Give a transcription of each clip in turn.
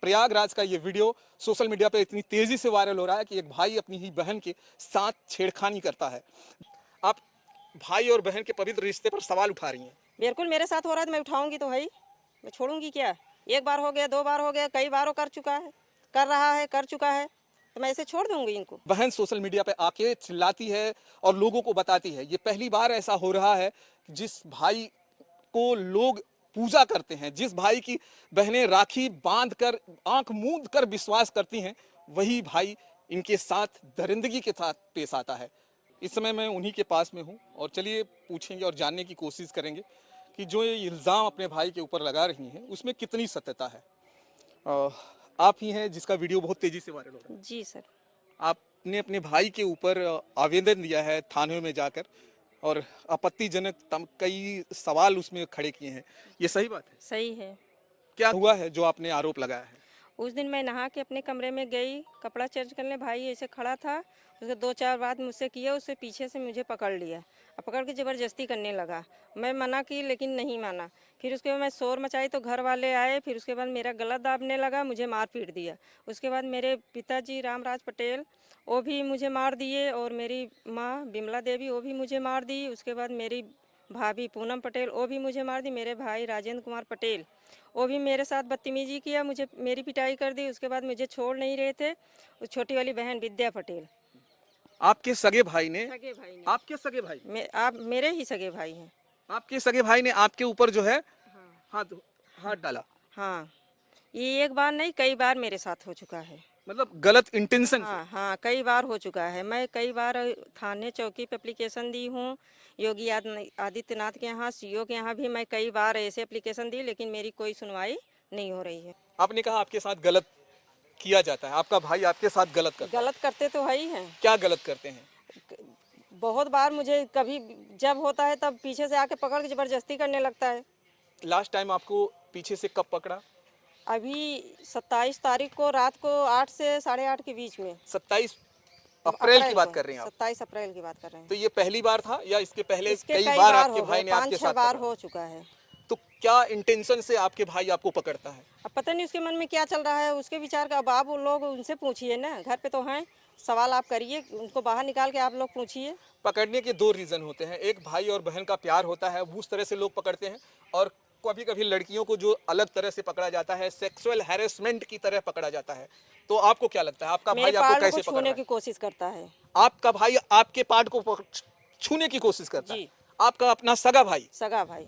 प्रयागराज का ये video social media पे इतनी तेजी से वायरल हो रहा है कि एक भाई अपनी ही बहन के साथ छेड़खानी करता है। आप भाई और बहन के पवित्र रिश्ते पर सवाल उठा रही हैं। बिल्कुल मेरे साथ हो रहा है तो मैं उठाऊंगी तो भाई, मैं छोड़ूंगी क्या। एक बार हो गया, 2 बार हो गया, कई बारों कर चुका है, कर रहा है, कर चुका है, तो मैं ऐसे छोड़ दूंगी इनको। बहन सोशल मीडिया पे आके चिल्लाती है और लोगों को बताती है। ये पहली बार ऐसा हो रहा है कि जिस भाई को लोग पूजा करते हैं, जिस भाई की बहनें राखी बांधकर आंख मूंद कर विश्वास करती हैं, वही भाई इनके साथ दरिंदगी के साथ पेश आता है। इस समय मैं उन्हीं के पास में हूँ और चलिए पूछेंगे और जानने की कोशिश करेंगे कि जो ये इल्ज़ाम अपने भाई के ऊपर लगा रही हैं उसमें कितनी सत्यता है। अ, आप ही हैं जिसका वीडियो बहुत तेजी से वायरल हो रहा है। जी सर। आपने अपने भाई के ऊपर आवेदन दिया है थाने में जाकर और आपत्तिजनक कई सवाल उसमें खड़े किए हैं। ये सही बात है? सही है। क्या हुआ है जो आपने आरोप लगाया है? उस दिन मैं नहा के अपने कमरे में गई, कपड़ा चेंज करने, भाई ऐसे खड़ा था, उसके 2-4 बात मुझसे किया, उससे पीछे से मुझे पकड़ लिया और पकड़ के ज़बरदस्ती करने लगा। मैं मना की लेकिन नहीं माना। फिर उसके बाद मैं शोर मचाई तो घर वाले आए, फिर उसके बाद मेरा गला दाबने लगा, मुझे मार पीट दिया। उसके बाद मेरे पिताजी रामराज पटेल वो भी मुझे मार दिए और मेरी माँ बिमला देवी वो भी मुझे मार दी। उसके बाद मेरी भाभी पूनम पटेल वो भी मुझे मार दी। मेरे भाई राजेंद्र कुमार पटेल वो भी मेरे साथ बदतमीजी किया, मुझे मेरी पिटाई कर दी। उसके बाद मुझे छोड़ नहीं रहे थे। उस छोटी वाली बहन विद्या पटेल, आपके सगे भाई ने सगे भाई ने, आपके सगे भाई आप मेरे ही सगे भाई हैं। आपके सगे भाई ने आपके ऊपर जो है हाँ। हाथ हाथ डाला, हाँ, ये एक बार नहीं कई बार मेरे साथ हो चुका है। मतलब गलत इंटेंशन से। हाँ हाँ, कई बार हो चुका है। मैं कई बार थाने चौकी पे एप्लीकेशन दी हूँ, योगी आदित्यनाथ के यहाँ, सीओ के यहाँ भी मैं कई बार ऐसे एप्लीकेशन दी, लेकिन मेरी कोई सुनवाई नहीं हो रही है। आपने कहा आपके साथ गलत किया जाता है, आपका भाई आपके साथ गलत करता है। गलत करते तो है ही हैं। क्या गलत करते हैं? बहुत बार मुझे कभी जब होता है तब पीछे से आके पकड़ के ज़बरदस्ती करने लगता है। लास्ट टाइम आपको पीछे से कब पकड़ा? अभी 27 तारीख को रात को 8 से 8:30 के बीच में, 27 अप्रैल की बात को, कर रही हैं आप? 27 अप्रैल की बात कर रहे हैं। तो ये पहली बार था या इसके पहले इसके कई कई बार बार आपके हो भाई गए, ने आपके 5-6 साथ बार पकड़ा? हो चुका है। तो क्या इंटेंशन से आपके भाई आपको पकड़ता है? अब पता नहीं उसके मन में क्या चल रहा है, उसके विचार का। अब आप वो लोग उनसे पूछिए ना, घर पे तो हैं, सवाल आप करिए, उनको बाहर निकाल के आप लोग पूछिए। पकड़ने के दो रीज़न होते हैं, एक भाई और बहन का प्यार होता है, उस तरह से लोग पकड़ते हैं, और कभी कभी लड़कियों को जो अलग तरह से पकड़ा जाता है, सेक्सुअल हैरेसमेंट की तरह पकड़ा जाता है। तो आपको क्या लगता है आपका मेरे भाई आपको पार्ट को कैसे पकड़ छूने रहा की है? कोशिश करता है। आपका भाई आपके पार्ट को छूने की कोशिश करता है? जी। आपका अपना सगा भाई? सगा भाई,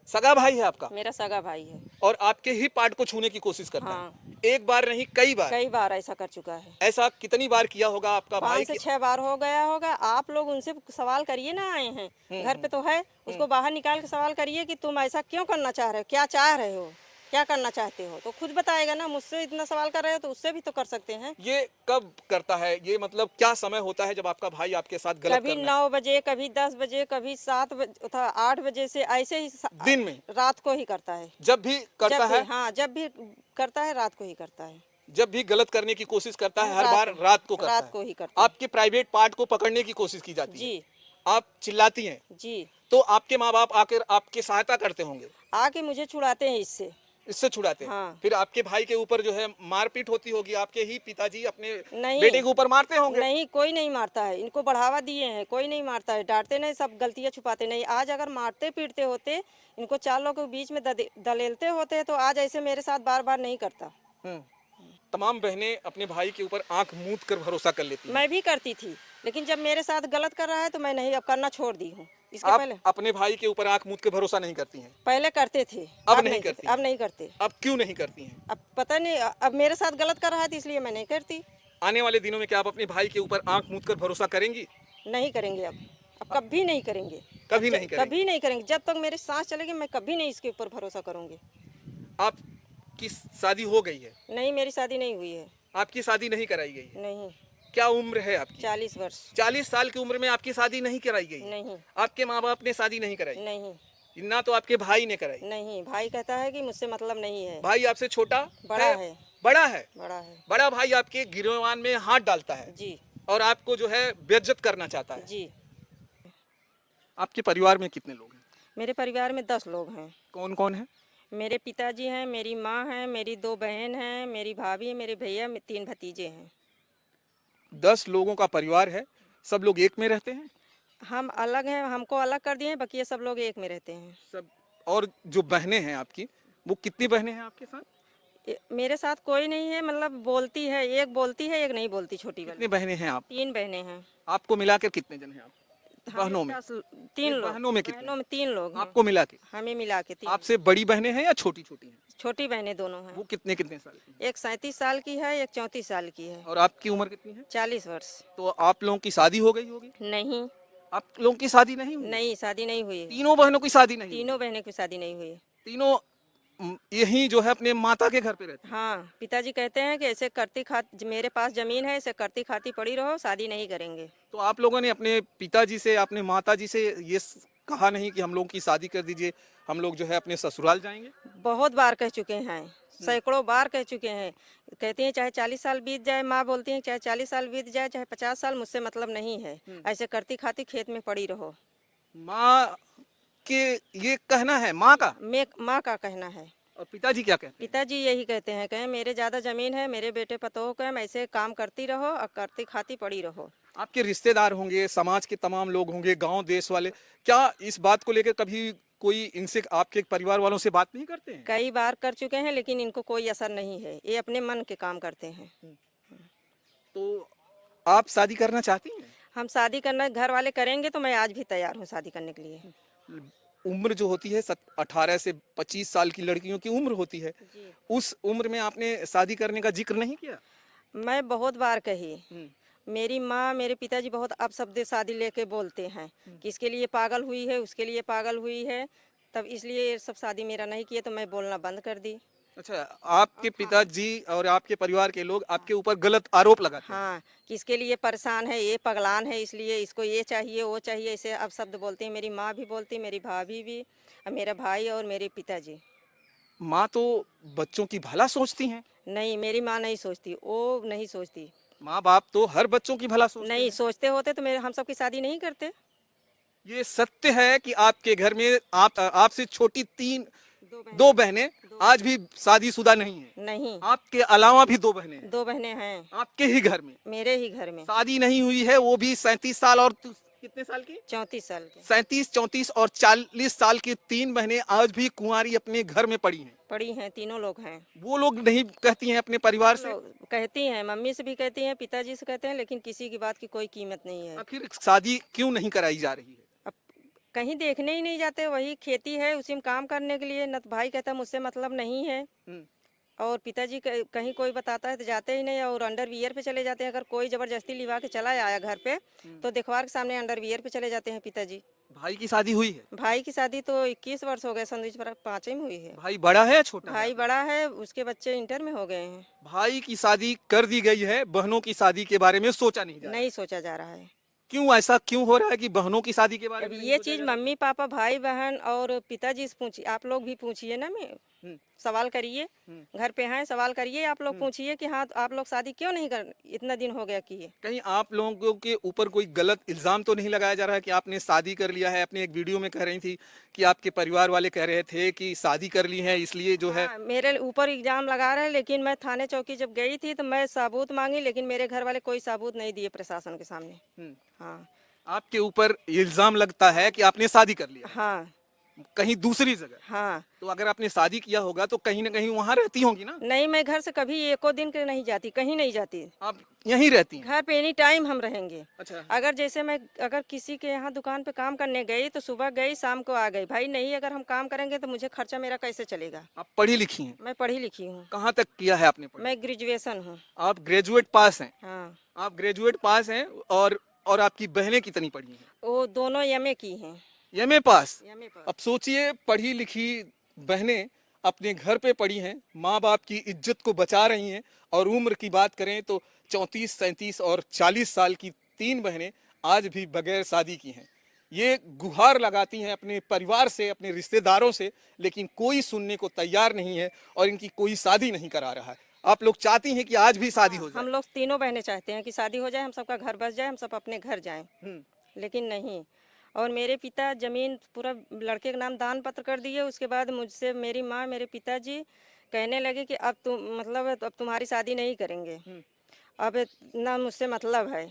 सगा भाई है आपका मेरा सगा भाई है। और आपके ही पार्ट को छूने की कोशिश करता है? हाँ, एक बार नहीं कई बार? कई बार ऐसा कर चुका है। ऐसा कितनी बार किया होगा आपका भाई 5 से की? 6 बार हो गया होगा। आप लोग उनसे सवाल करिए ना, आए हैं घर पे तो है, उसको बाहर निकाल के सवाल करिए कि तुम ऐसा क्यों करना चाह रहे हो, क्या चाह रहे हो, क्या करना चाहते हो, तो खुद बताएगा ना। मुझसे इतना सवाल कर रहे हो तो उससे भी तो कर सकते हैं। ये कब करता है? ये मतलब क्या समय होता है जब आपका भाई आपके साथ गलत कभी करना 9 बजे, कभी 10 बजे, कभी 7 बजे, था 8 बजे से, ऐसे ही दिन में? रात को ही करता है। जब भी करता जब भी, है? हाँ, जब भी करता है रात को ही करता है। जब भी गलत करने की कोशिश करता है हर बार रात को करता रात को है? ही करता है। आपके प्राइवेट पार्ट को पकड़ने की कोशिश की जाती है, जी आप चिल्लाती हैं, जी। तो आपके माँ बाप आकर आपकी सहायता करते होंगे, आके मुझे छुड़ाते हैं इससे। इससे छुड़ाते हैं। हाँ। फिर आपके भाई के ऊपर जो है मारपीट होती होगी, आपके ही पिताजी अपने नहीं, बेटे के ऊपर मारते होंगे? नहीं, कोई नहीं मारता है। इनको बढ़ावा दिए हैं, कोई नहीं मारता है। डांटते नहीं, सब गलतियां छुपाते नहीं। आज अगर मारते पीटते होते, इनको 4 लोगों के बीच में दलेलते होते, तो आज ऐसे मेरे साथ बार बार नहीं करता। तमाम बहनें अपने भाई के ऊपर आंख मूंद कर भरोसा कर लेती हैं। मैं भी करती थी, लेकिन जब मेरे साथ गलत कर रहा है तो मैं नहीं, अब करना छोड़ दी हूँ। इसके आप पहले अपने भाई के ऊपर आंख मूंद के भरोसा नहीं करती हैं? पहले करते थे, अब नहीं करती हैं? अब नहीं करते। अब क्यों नहीं करती हैं? अब पता नहीं, अब मेरे साथ गलत कर रहा है तो इसलिए मैं नहीं करती। आने वाले दिनों में क्या आप अपने भाई के ऊपर आंख मूंद कर भरोसा करेंगी? नहीं करेंगे अब कभी नहीं करेंगे। कभी नहीं करेंगे? कभी नहीं करेंगे। जब तक मेरी सांस चलेगी मैं कभी नहीं इसके ऊपर भरोसा करूंगी। आपकी शादी हो गई है? नहीं, मेरी शादी नहीं हुई है। आपकी शादी नहीं कराई गई है? नहीं। क्या उम्र है आपकी? 40 वर्ष। 40 साल की उम्र में आपकी शादी नहीं कराई गई? नहीं। आपके माँ बाप ने शादी नहीं कराई? नहीं। ना तो आपके भाई ने कराई? नहीं, भाई कहता है कि मुझसे मतलब नहीं है। भाई आपसे छोटा बड़ा है। बड़ा है? बड़ा है। बड़ा भाई आपके गिरवान में हाथ डालता है जी और आपको जो है बेइज्जत करना चाहता है। जी। आपके परिवार में कितने लोग हैं? मेरे परिवार में 10 लोग हैं। कौन कौन है? मेरे पिताजी हैं, मेरी माँ है, मेरी 2 बहन हैं, मेरी भाभी है, मेरे भैया, 3 भतीजे हैं। 10 लोगों का परिवार है, सब लोग एक में रहते हैं? हम अलग हैं, हमको अलग कर दिए हैं, बाकी ये सब लोग एक में रहते हैं। सब। और जो बहनें हैं आपकी, वो कितनी बहनें हैं आपके साथ? मेरे साथ कोई नहीं है, मतलब बोलती है, एक बोलती है, एक नहीं बोलती, छोटी कितनी वाली। बहनें हैं आप? 3 बहनें हैं। आपको मिलाकर कितने जन हैं आप हमें बहनों में? 3 ये लोग। बहनों में कितने बहनों हैं में 3 लोग हैं। आपको मिला के? हमें मिला के 3 आपसे बड़ी बहनें हैं या छोटी छोटी हैं? छोटी बहनें दोनों हैं। वो कितने कितने साल की हैं? एक 37 साल की है, एक 34 साल की है। और आपकी उम्र कितनी है? 40 वर्ष। तो आप लोगों की शादी हो गई होगी? नहीं, आप लोगों की शादी नहीं हुई? नहीं शादी नहीं हुई है। तीनों बहनों की शादी नहीं हुई? तीनों बहनें की शादी नहीं हुई है। तीनों यही जो है अपने माता के घर पे रहती हैं? हाँ, पिताजी कहते हैं कि ऐसे करती खा मेरे पास जमीन है, ऐसे करती खाती पड़ी रहो, शादी नहीं करेंगे। तो आप लोगों ने अपने पिताजी से, अपने माताजी से ये कहा नहीं कि हम लोगों की शादी कर दीजिए, हम लोग जो है अपने ससुराल जाएंगे? बहुत बार कह चुके हैं, सैकड़ों बार कह चुके हैं। कहती हैं चाहे 40 साल बीत जाए, माँ बोलती हैं चाहे 40 साल बीत जाए, चाहे 50 साल, मुझसे मतलब नहीं है। ऐसे करती खाती खेत में पड़ी रहो। माँ के ये कहना है माँ का? माँ का कहना है। और पिताजी क्या कहते हैं? पिताजी यही कहते हैं, कहें मेरे ज़्यादा ज़मीन है, मेरे बेटे पतोह को है, ऐसे काम करती रहो और करती खाती पड़ी रहो। आपके रिश्तेदार होंगे, समाज के तमाम लोग होंगे, गांव देश वाले, क्या इस बात को लेकर कभी कोई इनसे, आपके परिवार वालों से बात नहीं करते हैं? कई बार कर चुके हैं, लेकिन इनको कोई असर नहीं है। ये अपने मन के काम करते हैं। तो आप शादी करना चाहती हैं? हम शादी करना घर वाले करेंगे तो मैं आज भी तैयार हूँ शादी करने के लिए। उम्र जो होती है 18 से 25 साल की लड़कियों की उम्र होती है, जी। उस उम्र में आपने शादी करने का जिक्र नहीं किया? मैं बहुत बार कही। मेरी माँ, मेरे पिताजी बहुत अपशब्द शादी लेके बोलते हैं कि इसके लिए पागल हुई है, उसके लिए पागल हुई है। तब इसलिए ये सब शादी मेरा नहीं किया तो मैं बोलना बंद कर दी। अच्छा, आपके पिताजी और आपके परिवार के लोग आपके ऊपर गलत आरोप लगाते हैं? हाँ, कि इसके लिए परेशान है, ये पगलान है, इसलिए इसको ये चाहिए, वो चाहिए, ऐसे अपशब्द बोलती हैं। मेरी माँ भी बोलती, मेरी भाभी भी, और मेरा भाई और मेरे पिताजी। माँ तो बच्चों की भला सोचती हैं। नहीं, मेरी माँ नहीं सोचती, वो नहीं सोचती। माँ बाप तो हर बच्चों की भला सोचते नहीं हैं। सोचते होते तो मेरे हम सब की शादी नहीं करते। ये सत्य है कि आपके घर में आपसे छोटी दो दो बहनें आज भी शादीशुदा नहीं है? नहीं, आपके अलावा भी 2 बहनें हैं 2 बहनें हैं आपके ही घर में? मेरे ही घर में। शादी नहीं हुई है, वो भी 37 साल और कितने साल की? 34 साल की 37, 34 और 40 साल की 3 बहनें आज भी कुंवारी अपने घर में पड़ी हैं। पड़ी हैं, तीनों लोग हैं। वो लोग नहीं कहती हैं अपने परिवार से? लोग कहती हैं, मम्मी से भी कहती हैं, पिताजी से कहते हैं, लेकिन किसी की बात की कोई कीमत नहीं है। आखिर शादी क्यों नहीं कराई जा रही है? अब कहीं देखने ही नहीं जाते, वही खेती है उसी में काम करने के लिए। न तो भाई कहता मुझसे मतलब नहीं है, और पिताजी कहीं कोई बताता है तो जाते ही नहीं, और अंडरवियर पे चले जाते हैं। अगर कोई जबरदस्ती लिवा के चला आया घर पे तो दिखवार के सामने अंडरवियर पे चले जाते हैं पिताजी। भाई की शादी हुई है? भाई की शादी तो 21 वर्ष हो गए, संदीप पर 5वीं में हुई है। भाई बड़ा है या छोटा है? भाई बड़ा है, उसके बच्चे इंटर में हो गए हैं। भाई की शादी कर दी गई है, बहनों की शादी के बारे में सोचा नहीं जा रहा? नहीं सोचा जा रहा है। क्यों ऐसा क्यों हो रहा है कि बहनों की शादी के बारे अब में नहीं ये सोचा चीज जा रहा? मम्मी पापा भाई बहन और पिताजी से पूछिए, आप लोग भी पूछिए ना। मैं सवाल करिए, घर पे हैं, सवाल करिए, आप लोग पूछिए कि हाँ आप लोग शादी क्यों नहीं कर, इतना दिन हो गया किए। कहीं आप लोगों के ऊपर कोई गलत इल्जाम तो नहीं लगाया जा रहा है कि आपने शादी कर लिया है? अपने एक वीडियो में कह रही थी कि आपके परिवार वाले कह रहे थे कि शादी कर ली है इसलिए जो है। हाँ, मेरे ऊपर इल्जाम लगा रहे हैं, लेकिन मैं थाने चौकी जब गई थी तो मैं सबूत मांगी, लेकिन मेरे घर वाले कोई सबूत नहीं दिए प्रशासन के सामने। हाँ आपके ऊपर इल्जाम लगता है कि आपने शादी कर लिया हाँ कहीं दूसरी जगह। हाँ। तो अगर आपने शादी किया होगा तो कहीं ना कहीं वहां रहती होंगी ना? नहीं, मैं घर से कभी एको दिन के नहीं जाती, कहीं नहीं जाती। आप यहीं रहती हैं? घर पे एनी टाइम हम रहेंगे। अच्छा। अगर जैसे मैं अगर किसी के यहाँ दुकान पे काम करने गई तो सुबह गई शाम को आ गई। भाई नहीं, अगर हम काम करेंगे तो मुझे खर्चा मेरा कैसे चलेगा। आप पढ़ी लिखी हैं? मैं पढ़ी लिखी हूँ। कहाँ तक किया है आपने पढ़ाई? मैं ग्रेजुएशन हूँ। आप ग्रेजुएट पास हैं? हाँ, आप ग्रेजुएट पास हैं। और आपकी बहनें कितनी पढ़ी हैं? वो दोनों एमए की हैं। एमए पास? एमए पास। अब सोचिए, पढ़ी लिखी बहनें अपने घर पे पड़ी हैं, माँ बाप की इज्जत को बचा रही हैं, और उम्र की बात करें तो 34, 37 और 40 साल की 3 बहनें आज भी बगैर शादी की हैं। ये गुहार लगाती हैं अपने परिवार से, अपने रिश्तेदारों से, लेकिन कोई सुनने को तैयार नहीं है और इनकी कोई शादी नहीं करा रहा है। आप लोग चाहती हैं कि आज भी शादी हो जाए? हम लोग तीनों बहनें चाहते हैं कि शादी हो जाए, हम सबका घर बस जाए, हम सब अपने घर जाएं, लेकिन नहीं। और मेरे पिता जमीन पूरा लड़के के नाम दान पत्र कर दिए। उसके बाद मुझसे मेरी माँ, मेरे पिताजी कहने लगे कि अब तुम मतलब अब तुम्हारी शादी नहीं करेंगे, अब ना मुझसे मतलब है।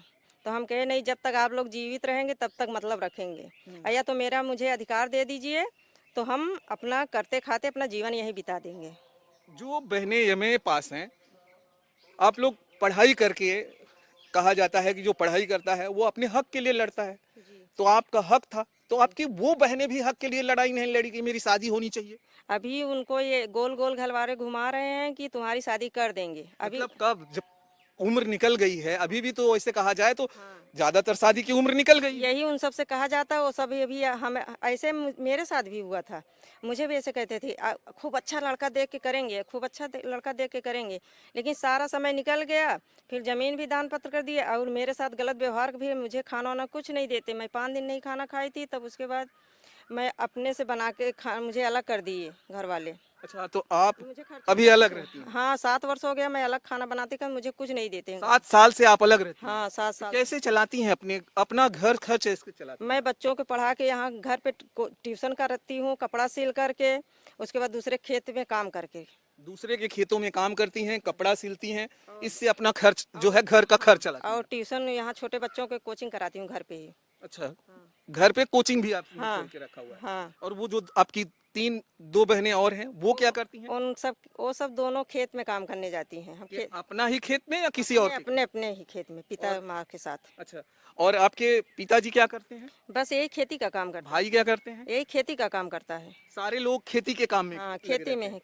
तो हम कहे नहीं, जब तक आप लोग जीवित रहेंगे तब तक मतलब रखेंगे, या तो मेरा मुझे अधिकार दे दीजिए, तो हम अपना करते खाते अपना जीवन यहीं बिता देंगे। जो बहनें एमए पास हैं, आप लोग पढ़ाई करके, कहा जाता है कि जो पढ़ाई करता है वो अपने हक के लिए लड़ता है, तो आपका हक था, तो आपकी वो बहनें भी हक के लिए लड़ाई नहीं लड़ी कि मेरी शादी होनी चाहिए? अभी उनको ये गोल गोल घलवारे घुमा रहे हैं कि तुम्हारी शादी कर देंगे अभी। मतलब कब, जब उम्र निकल गई है, अभी भी तो ऐसे कहा जाए तो हाँ, ज्यादातर शादी की उम्र निकल गई है। यही उन सब से कहा जाता है। वो सब अभी हम ऐसे मेरे साथ भी हुआ था, मुझे भी ऐसे कहते थे खूब अच्छा लड़का देख के करेंगे, खूब अच्छा लड़का देख के करेंगे, लेकिन सारा समय निकल गया। फिर जमीन भी दान पत्र कर दिए और मेरे साथ गलत व्यवहार भी, मुझे खाना वाना कुछ नहीं देते। मैं 5 दिन नहीं खाना खाई थी, तब उसके बाद मैं अपने से बना के मुझे अलग कर दिए घर वाले। अच्छा, तो आप मुझे खर्चा अभी नहीं अलग देते। रहती हैं? हाँ, 7 वर्ष हो गया मैं अलग खाना बनाते का, मुझे कुछ नहीं देते हैं। 7 साल से आप अलग रहती हैं? हाँ, 7 तो साल से। कैसे चलाती हैं अपना घर खर्च कैसे चलाती हैं? मैं बच्चों को पढ़ा के यहाँ घर पे ट्यूशन कराती हूँ, कपड़ा सिल करके, उसके बाद दूसरे खेत में काम करके। दूसरे के खेतों में काम करती हैं, कपड़ा सिलती हैं, इससे अपना खर्च जो है घर का खर्च चलाती और हैं। ट्यूशन यहाँ छोटे बच्चों के कोचिंग कराती हूँ घर पे ही। अच्छा, घर पे कोचिंग भी आपने खोल हाँ, के रखा हुआ है। हाँ। और वो जो आपकी दो बहनें और हैं, वो क्या करती हैं? वो सब दोनों खेत में काम करने जाती हैं। हम ये अपना ही खेत में या किसी और के? अपने अपने ही खेत में पिता और माँ के साथ। अच्छा, और आपके पिताजी क्या करते हैं? बस यही खेती का काम करते भाई क्या करते हैं? हैं, यही खेती का काम करता है। सारे लोग खेती के काम में हाँ, लगे खेती रहते में हैं। है।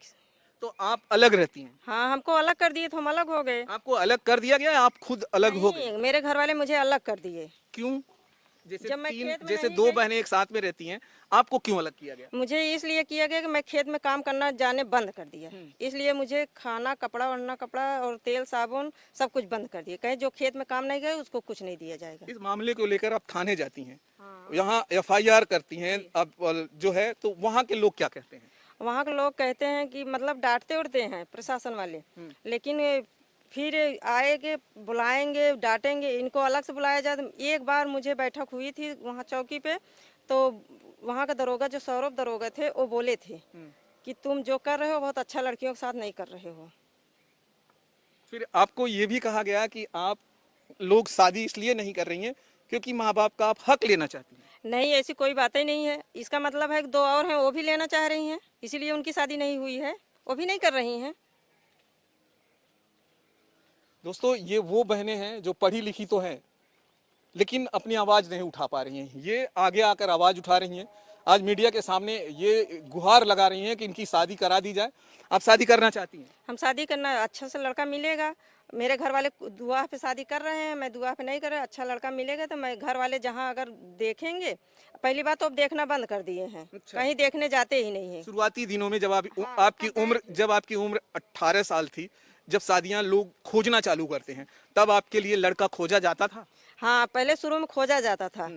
तो आप अलग रहती हैं? हाँ, हमको अलग कर दिए तो हम अलग हो गए। आपको अलग कर दिया गया, आप खुद अलग हो गई? नहीं, मेरे घर वाले मुझे अलग कर दिए। क्यों? जैसे जब मैं खेत में जैसे नहीं दो गई, बहनें एक साथ में रहती हैं, आपको क्यों अलग किया गया? मुझे इसलिए किया गया कि मैं खेत में काम करना जाने बंद कर दिया। इसलिए मुझे खाना, कपड़ा, ओढ़ना कपड़ा और तेल साबुन सब कुछ बंद कर दिया। कहीं जो खेत में काम नहीं गए उसको कुछ नहीं दिया जाएगा। इस मामले को लेकर आप थाने जाती हैं, हाँ। यहाँ एफआईआर करती हैं, अब जो है तो वहाँ के लोग क्या कहते हैं? वहाँ के लोग कहते हैं कि मतलब डांटते उड़ते हैं प्रशासन वाले, लेकिन फिर आएंगे, बुलाएंगे, डांटेंगे। इनको अलग से बुलाया जाए। तो एक बार मुझे बैठक हुई थी वहाँ चौकी पे, तो वहाँ का दरोगा, जो सौरभ दरोगा थे, वो बोले थे कि तुम जो कर रहे हो बहुत अच्छा, लड़कियों के साथ नहीं कर रहे हो। फिर आपको ये भी कहा गया कि आप लोग शादी इसलिए नहीं कर रही हैं क्योंकि माँ बाप का आप हक लेना चाहती हैं। नहीं, ऐसी कोई बात ही नहीं है। इसका मतलब है कि 2 और हैं, वो भी लेना चाह रही हैं, इसीलिए उनकी शादी नहीं हुई है, वो भी नहीं कर रही हैं। दोस्तों, ये वो बहनें हैं जो पढ़ी लिखी तो हैं, लेकिन अपनी आवाज़ नहीं उठा पा रही हैं। ये आगे आकर आवाज़ उठा रही हैं, आज मीडिया के सामने ये गुहार लगा रही हैं कि इनकी शादी करा दी जाए। आप शादी करना चाहती हैं? हम शादी करना, अच्छा से लड़का मिलेगा। मेरे घर वाले दुआ पे शादी कर रहे हैं, मैं दुआ पे नहीं कर रहा। अच्छा लड़का मिलेगा तो मैं, घर वाले जहाँ अगर देखेंगे, पहली बात तो अब देखना बंद कर दिए हैं। अच्छा। कहीं देखने जाते ही नहीं है। शुरुआती दिनों में जब हाँ, आपकी उम्र 18 साल थी, जब शादियां लोग खोजना चालू करते हैं, तब आपके लिए लड़का खोजा जाता था? हाँ, पहले शुरू में खोजा जाता था,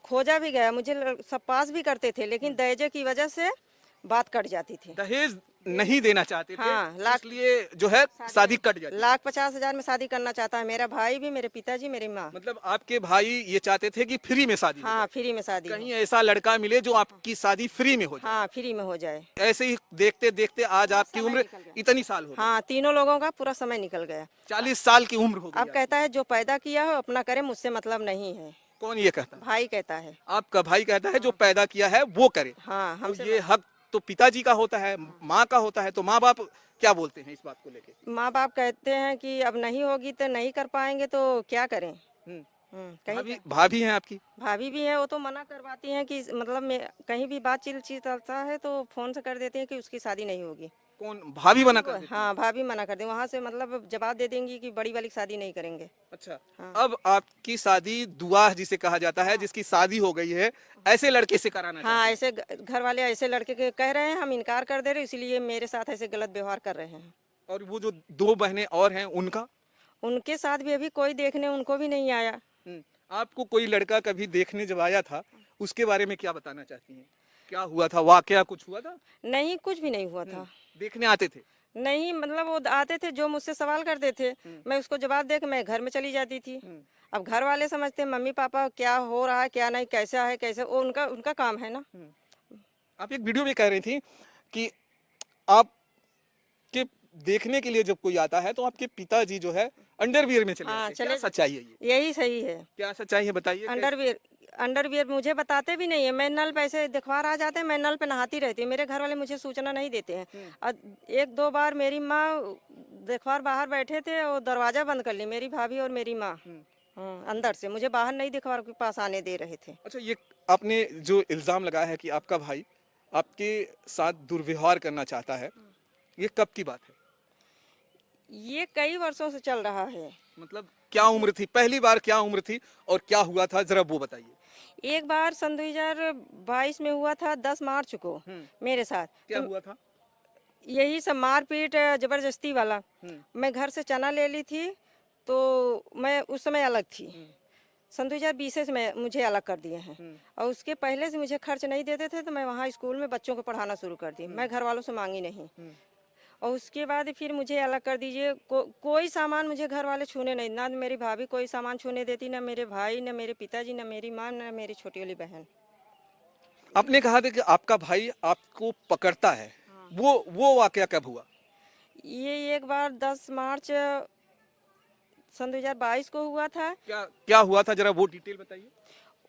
खोजा भी गया, मुझे सब पास भी करते थे, लेकिन दहेजे की वजह से बात कट जाती थी। दहेज नहीं देना चाहते थे, हाँ, इसलिए जो है शादी कट जाती। 1,50,000 में शादी करना चाहता है मेरा भाई भी, मेरे पिताजी, मेरी माँ। मतलब आपके भाई ये चाहते थे कि फ्री में शादी हो हाँ, जाए। फ्री में शादी हो। कहीं ऐसा लड़का मिले जो आपकी शादी फ्री में हो जाए। हाँ, फ्री में हो जाए। ऐसे ही देखते देखते आज आपकी उम्र इतनी साल हो गई। हाँ, तीनों लोगों का पूरा समय निकल गया। 40 साल की उम्र हो गई अब आपकी। कहता है जो पैदा किया हो अपना करे, मुझसे मतलब नहीं है। कौन ये कहता है? भाई कहता है। आपका भाई कहता है जो पैदा किया है वो करे। हाँ, तो हमसे ये हक तो पिताजी का होता है, माँ का होता है, तो माँ बाप क्या बोलते हैं इस बात को लेके? माँ बाप कहते हैं कि अब नहीं होगी तो नहीं कर पाएंगे, तो क्या करें। हम्म, कहीं भाभी हैं आपकी? भाभी भी है, वो तो मना करवाती हैं कि मतलब कहीं भी बातचीत चलता है तो फोन से कर देते हैं कि उसकी शादी नहीं होगी। कौन भाभी मना कर देती हैं? हाँ, भाभी मना कर दे, वहाँ से मतलब जवाब दे देंगी कि बड़ी वाली शादी नहीं करेंगे। अच्छा, हाँ। अब आपकी शादी दुआ जिसे कहा जाता है, जिसकी शादी हो गई है, ऐसे लड़के से कराना हाँ, चाहते ऐसे घर वाले ऐसे लड़के के कह रहे हैं, हम इनकार कर दे रहे, इसीलिए मेरे साथ ऐसे गलत व्यवहार कर रहे हैं। हैं। और वो जो 2 बहनें और हैं उनका? उनके साथ भी अभी कोई देखने उनको भी नहीं आया। आपको कोई लड़का कभी देखने जब आया था, उसके बारे में क्या बताना चाहती हैं? क्या हुआ था, वाकया कुछ हुआ था? नहीं, कुछ भी नहीं हुआ था। देखने आते थे? नहीं मतलब वो आते थे जो मुझसे सवाल करते थे, मैं उसको जवाब दे के मैं घर में चली जाती थी। अब घर वाले समझते हैं मम्मी पापा क्या हो रहा है क्या नहीं, कैसा है कैसे, वो उनका उनका काम है ना। आप एक वीडियो में कह रही थी कि आपके देखने के लिए जब कोई आता है तो आपके पिताजी जो है अंडरवियर में चले हाँ जाते हैं। क्या चले, सच्चाई है ये? यही सही है। क्या सच्चाई है बताइए? अंडरवियर, अंडरवियर मुझे बताते भी नहीं है। मैं नल पे ऐसे दिखवार आ जाते हैं, मैं नल पे नहाती रहती हूँ, मेरे घर वाले मुझे सूचना नहीं देते हैं। और एक दो बार मेरी माँ दिखवार बाहर बैठे थे और दरवाजा बंद कर ली, मेरी भाभी और मेरी माँ। अंदर से मुझे बाहर नहीं दिखवार के पास आने दे रहे थे। अच्छा, ये आपने जो इल्जाम लगाया है कि आपका भाई आपके साथ दुर्व्यवहार करना चाहता है, ये कब की बात है? ये कई वर्षों से चल रहा है। मतलब क्या उम्र थी, पहली बार क्या उम्र थी और क्या हुआ था, जरा वो बताइए। एक बार सन 2022 में हुआ था, 10 मार्च को मेरे साथ। क्या तो हुआ था? यही सब मारपीट जबरदस्ती वाला। मैं घर से चना ले ली थी, तो मैं उस समय अलग थी। सन 2020 से मैं मुझे अलग कर दिए हैं। और उसके पहले से मुझे खर्च नहीं देते थे, तो मैं वहाँ स्कूल में बच्चों को पढ़ाना शुरू कर दी। मैं घर वालों से मांगी नहीं। और उसके बाद फिर मुझे अलग कर दीजिए। कोई सामान मुझे घर वाले छूने नहीं, ना मेरी भाभी कोई सामान छूने देती, ना मेरे भाई, ना मेरे पिताजी, ना मेरी माँ, ना मेरी छोटी वाली बहन। आपने कहा था कि आपका भाई आपको पकड़ता है, वो वाकया कब हुआ? ये एक बार 10 मार्च सन 2022 को हुआ था। क्या क्या हुआ था, जरा वो डिटेल बताइए।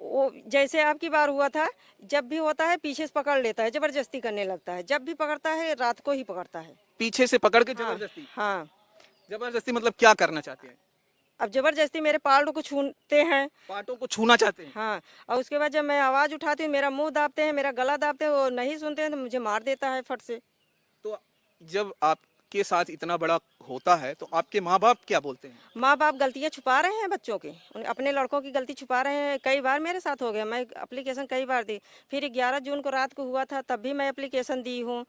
वो जैसे आपकी बार हुआ था, जब भी होता है पीछे से पकड़ लेता है, जबरदस्ती करने लगता है। जब भी पकड़ता है रात को ही पकड़ता है। पीछे से पकड़ के हाँ जबरदस्ती? हाँ। जबरदस्ती मतलब क्या करना चाहते हैं? अब जबरदस्ती मेरे पार्ट को छूते हैं। पार्टों को छूना चाहते हैं? हाँ, और उसके बाद जब मैं आवाज़ उठाती हूँ, मेरा मुंह दाबते हैं, मेरा गला दाबते हैं, वो नहीं सुनते हैं तो मुझे मार देता है फट से। तो जब आपके साथ इतना बड़ा होता है तो आपके माँ बाप क्या बोलते हैं? माँ बाप गलतियाँ छुपा रहे हैं बच्चों की, अपने लड़कों की गलती छुपा रहे हैं। कई बार मेरे साथ हो गया, मैं एप्लीकेशन कई बार दी। फिर 11 जून को रात को हुआ था, तब भी मैं एप्लीकेशन दी हूँ।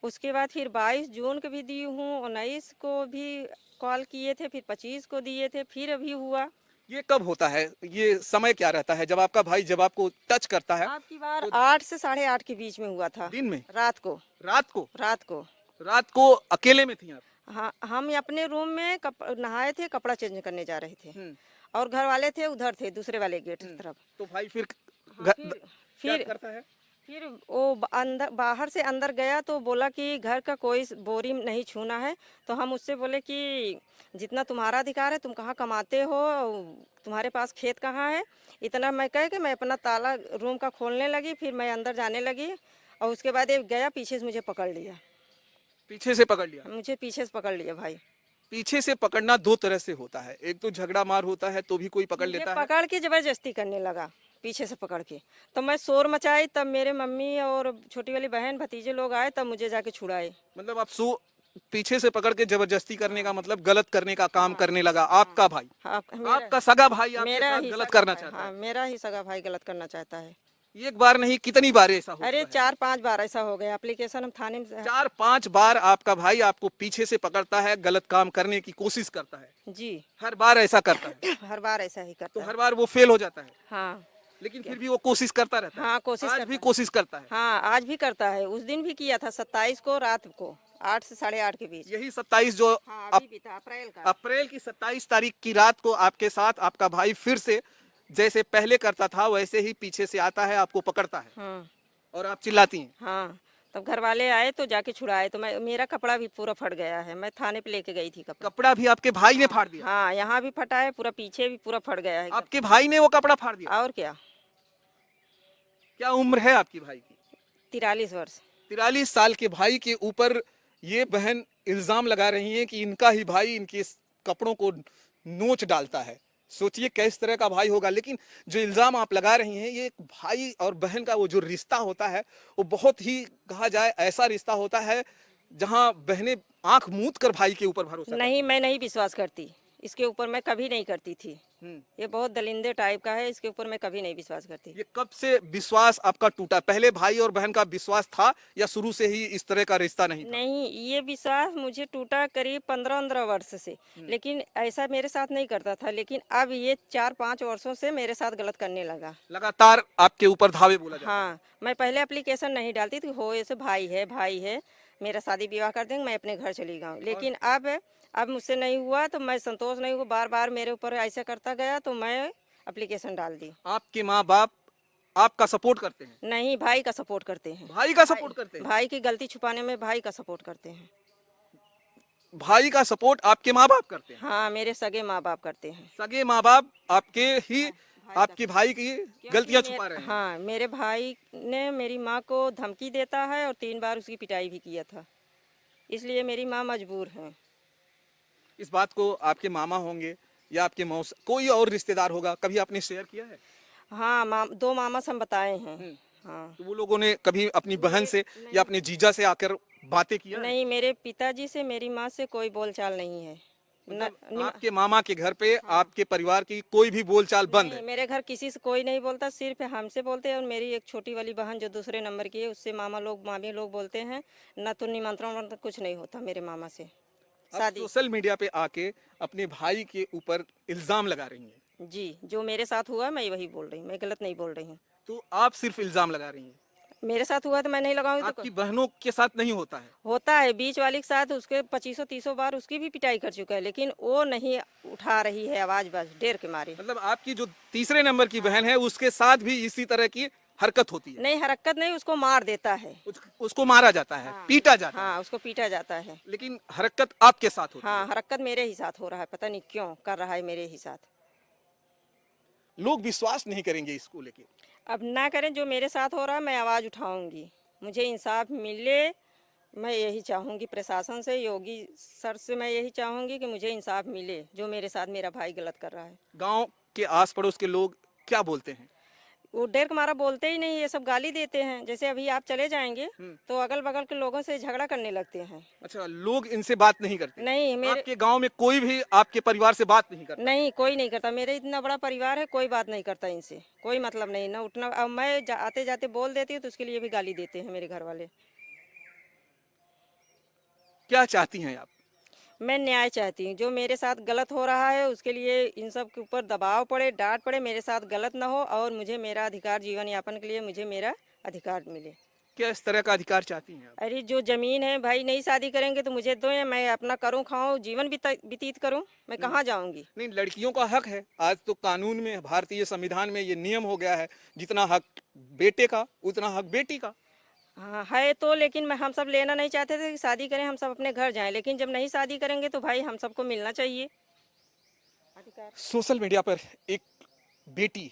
उसके बाद फिर 22 जून को भी दी हूँ, 19 को भी कॉल किए थे, फिर 25 को दिए थे, फिर अभी हुआ। ये कब होता है, ये समय क्या रहता है जब आपका भाई जब आपको टच करता है? आपकी बार तो 8 से 8:30 के बीच में हुआ था। दिन में? रात को। रात को? रात को। रात को अकेले में थी आप? हाँ, हम अपने रूम में नहाए थे, कपड़ा चेंज करने जा रहे थे। हम्म। और घर वाले थे उधर थे, दूसरे वाले गेट की तरफ। तो भाई फिर हाँ, क्या फिर करता है? फिर वो अंदर बाहर से अंदर गया तो बोला कि घर का कोई बोरी नहीं छूना है। तो हम उससे बोले कि जितना तुम्हारा अधिकार है, तुम कहाँ कमाते हो, तुम्हारे पास खेत कहाँ है। इतना मैं कह के मैं अपना ताला रूम का खोलने लगी, फिर मैं अंदर जाने लगी। और उसके बाद ये गया पीछे से मुझे पकड़ लिया। पीछे से पकड़ लिया? मुझे पीछे से पकड़ लिया भाई। पीछे से पकड़ना दो तरह से होता है, एक तो झगड़ा मार होता है तो भी कोई पकड़ ये लेता है। पकड़ के जबरदस्ती करने लगा, पीछे से पकड़ के। तो मैं शोर मचाई, तब मेरे मम्मी और छोटी वाली बहन भतीजे लोग आए, तब मुझे जाके छुड़ाए। मतलब आप पीछे से पकड़ के जबरदस्ती करने का मतलब गलत करने का काम करने लगा आपका भाई? हाँ, आपका सगा भाई आपके मेरा साथ ही गलत सगा करना भाई, चाहता हाँ, है? मेरा ही सगा भाई गलत करना चाहता है। एक बार नहीं, कितनी बार ऐसा हो अरे चुका है? 4-5 बार ऐसा हो गया। एप्लीकेशन हम थाने में 4-5 बार आपका भाई आपको पीछे से पकड़ता है, गलत काम करने की कोशिश करता है? जी। हर बार ऐसा करता है? हर बार ऐसा ही तो करता है। हर बार वो फेल हो जाता है, हाँ। लेकिन फिर भी वो कोशिश करता रहता है? हाँ, कोशिश आज करता भी है। कोशिश करता है? हाँ, आज भी करता है। उस दिन भी किया था 27 को रात को, 8 से 8:30 के बीच। यही 27 जो हाँ, अभी भी था, अप्रैल का। अप्रैल की 27 तारीख की रात को आपके साथ आपका भाई फिर से जैसे पहले करता था वैसे ही पीछे से आता है, आपको पकड़ता है हाँ और आप चिल्लाती हैं? हाँ। तब घर वाले आए तो जाके छुड़ाए, तो मैं मेरा कपड़ा भी पूरा फट गया है। मैं थाने पे लेके गई थी कपड़ा। कपड़ा भी आपके भाई ने फाड़ दिया? हाँ, यहाँ भी फटा है, पूरा पीछे भी पूरा फट गया है। आपके भाई ने वो कपड़ा फाड़ दिया? और क्या। क्या उम्र है आपकी भाई की? 43 वर्ष। 43 साल के भाई के ऊपर ये बहन इल्जाम लगा रही है कि इनका ही भाई इनके कपड़ों को नोच डालता है। सोचिए किस तरह का भाई होगा। लेकिन जो इल्जाम आप लगा रही हैं, ये एक भाई और बहन का वो जो रिश्ता होता है, वो बहुत ही कहा जाए ऐसा रिश्ता होता है जहां बहनें आंख मूंद कर भाई के ऊपर भरोसा नहीं, मैं नहीं विश्वास करती इसके ऊपर, मैं कभी नहीं करती थी। करती। ये बहुत दलिंदे टाइप का है, इसके ऊपर मैं कभी नहीं विश्वास करती। ये कब से विश्वास आपका टूटा? पहले भाई और बहन का विश्वास था या शुरू से ही इस तरह का रिश्ता नहीं था? नहीं, ये विश्वास मुझे टूटा करीब 15-15 वर्ष से। लेकिन ऐसा मेरे साथ नहीं करता था, लेकिन अब ये 4-5 वर्षों से मेरे साथ गलत करने लगा। लगातार आपके ऊपर धावे बोला जाता है। हाँ, मैं पहले एप्लीकेशन नहीं डालती थी, हो ऐसे भाई है भाई है। मेरा शादी विवाह कर देंगे, मैं अपने घर चली जाऊँ। लेकिन अब मुझसे नहीं हुआ तो मैं संतोष नहीं हुआ, बार बार मेरे ऊपर ऐसा करता गया तो मैं एप्लीकेशन डाल दी। आपके माँ बाप आपका सपोर्ट करते हैं? नहीं, भाई का सपोर्ट करते हैं। भाई का सपोर्ट करते हैं? भाई की गलती छुपाने में भाई का सपोर्ट करते हैं। भाई का सपोर्ट आपके माँ बाप करते हैं? हाँ, मेरे सगे माँ बाप करते हैं। सगे माँ बाप आपके ही भाई का आपके भाई की गलतियां छुपा रहे हैं? हाँ, मेरे भाई ने मेरी माँ को धमकी देता है और 3 बार उसकी पिटाई भी किया था, इसलिए मेरी माँ मजबूर है। इस बात को आपके मामा होंगे या आपके मौसा कोई और रिश्तेदार होगा, कभी आपने शेयर किया है? हाँ, 2 मामा से हम बताए हैं। हाँ। तो वो लोगों ने कभी अपनी बहन से या अपने जीजा से आकर बातें किया है? नहीं, मेरे पिताजी से मेरी माँ से कोई बोलचाल नहीं है। मतलब आपके मामा के घर पे आपके परिवार की कोई भी बोलचाल बंद नहीं, है? मेरे घर किसी से कोई नहीं बोलता, सिर्फ हमसे बोलते हैं और मेरी एक छोटी वाली बहन जो दूसरे नंबर की है उससे मामा लोग मामी लोग बोलते हैं। न तो निमंत्रण कुछ नहीं होता मेरे मामा से। आप शादी सोशल मीडिया पे आके अपने भाई के ऊपर इल्जाम लगा रही हैं, जी, जो मेरे साथ हुआ मैं वही बोल रही हूँ, मैं गलत नहीं बोल रही हूँ। तो आप सिर्फ इल्जाम लगा रही हैं, मेरे साथ हुआ तो मैं नहीं लगाऊंगी तो आपकी बहनों के साथ नहीं होता है? होता है, बीच वाली के साथ उसके 2500-3000 बार उसकी भी पिटाई कर चुका है, लेकिन वो नहीं उठा रही है आवाज, बस डर के मारे। मतलब आपकी जो तीसरे नंबर की बहन है उसके साथ भी इसी तरह की हरकत होती है? नहीं, हरकत नहीं, उसको मार देता है। उसको मारा जाता है, पीटा जाता है, हाँ, उसको पीटा जाता है। लेकिन हरकत आपके साथ होती हाँ, हरकत मेरे ही साथ हो रहा है, पता नहीं क्यों कर रहा है मेरे ही साथ। है। लोग विश्वास नहीं करेंगे इसको लेके। अब ना करें, जो मेरे साथ हो रहा है मैं आवाज़ उठाऊंगी, मुझे इंसाफ मिले। मैं यही चाहूंगी प्रशासन से, योगी सर से मैं यही चाहूंगी कि मुझे इंसाफ मिले, जो मेरे साथ मेरा भाई गलत कर रहा है। गांव के आस पड़ोस के लोग क्या बोलते हैं? वो डर के मारा बोलते ही नहीं, ये सब गाली देते हैं। जैसे अभी आप चले जाएंगे तो अगल बगल के लोगों से झगड़ा करने लगते हैं। अच्छा, लोग इनसे बात नहीं करते? नहीं, मेरे आपके गांव में कोई भी आपके परिवार से बात नहीं करता? नहीं, कोई नहीं करता। मेरे इतना बड़ा परिवार है, कोई बात नहीं करता इनसे, कोई मतलब नहीं ना उठना। अब मैं आते जाते बोल देती हूँ तो उसके लिए भी गाली देते हैं मेरे घर वाले। क्या चाहती हैं आप? मैं न्याय चाहती हूँ, जो मेरे साथ गलत हो रहा है उसके लिए इन सब के ऊपर दबाव पड़े, डांट पड़े, मेरे साथ गलत ना हो और मुझे मेरा अधिकार, जीवन यापन के लिए मुझे मेरा अधिकार मिले। क्या इस तरह का अधिकार चाहती हैं आप? अरे जो जमीन है भाई, नहीं शादी करेंगे तो मुझे दो, या मैं अपना करूँ खाऊं, जीवन व्यतीत करूं, मैं कहाँ जाऊंगी। नहीं, लड़कियों का हक है। आज तो कानून में, भारतीय संविधान में ये नियम हो गया है, जितना हक बेटे का उतना हक बेटी का। हाँ है तो, लेकिन हम सब लेना नहीं चाहते थे कि शादी करें, हम सब अपने घर जाएं, लेकिन जब नहीं शादी करेंगे तो भाई हम सबको मिलना चाहिए अधिकार। सोशल मीडिया पर एक बेटी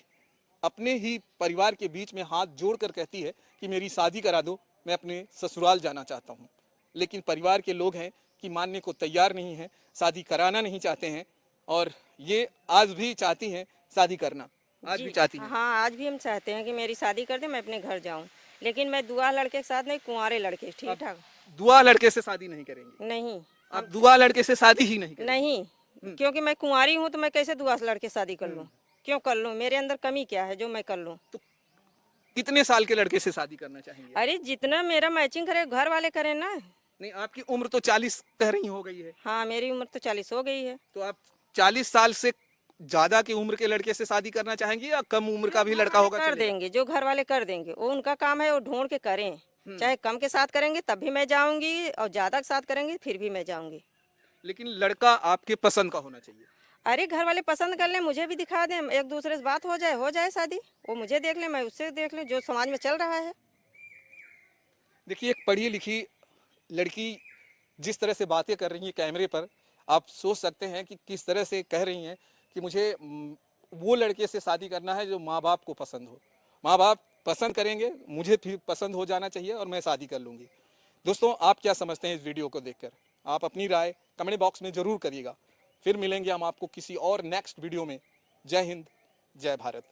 अपने ही परिवार के बीच में हाथ जोड़कर कहती है कि मेरी शादी करा दो, मैं अपने ससुराल जाना चाहता हूँ। लेकिन परिवार के लोग हैं कि मानने को तैयार नहीं है, शादी कराना नहीं चाहते हैं, और ये आज भी चाहती हैं शादी करना, आज भी चाहती हैं। हाँ, आज भी हम चाहते हैं कि मेरी शादी कर दे, मैं अपने घर जाऊं, लेकिन मैं दुआ लड़के के साथ नहीं, कुंवारे लड़के ठीक ठाक। दुआ लड़के से शादी नहीं करेंगे? नहीं, आप दुआ लड़के से शादी ही नहीं करेंगे? नहीं, क्योंकि मैं कुंवारी हूँ तो मैं कैसे दुआ से लड़के शादी कर लूँ? क्यों कर लूँ? मेरे अंदर कमी क्या है जो मैं कर लूँ? तो कितने साल के लड़के से शादी करना चाहेंगे? अरे जितना मेरा मैचिंग करे, घर वाले करें ना। नहीं, आपकी उम्र तो 40 कह रही हो गई है, हाँ, मेरी उम्र तो 40 हो गई है। तो आप 40 साल से ज्यादा की उम्र के लड़के से शादी करना चाहेंगी या कम उम्र का भी लड़का होगा कर चलेगा? देंगे, जो घर वाले कर देंगे, वो उनका काम है, वो ढूंढ के करें। चाहे कम के साथ करेंगे तब भी मैं जाऊंगी, और ज्यादा के साथ करेंगे फिर भी मैं जाऊंगी। लेकिन लड़का आपके पसंद का होना चाहिए। अरे घर वाले पसंद कर लें, मुझे भी दिखा दें, एक दूसरे से बात हो जाए शादी, वो मुझे देख ले, मैं उससे देख लूं, जो समाज में चल रहा है। देखिए, एक पढ़ी लिखी लड़की जिस तरह से बातें कर रही है कैमरे पर, आप सोच सकते हैं कि किस तरह से कह रही हैं कि मुझे वो लड़के से शादी करना है जो माँ बाप को पसंद हो। माँ बाप पसंद करेंगे, मुझे भी पसंद हो जाना चाहिए और मैं शादी कर लूँगी। दोस्तों, आप क्या समझते हैं इस वीडियो को देखकर? आप अपनी राय कमेंट बॉक्स में ज़रूर करिएगा। फिर मिलेंगे हम आपको किसी और नेक्स्ट वीडियो में। जय हिंद, जय भारत।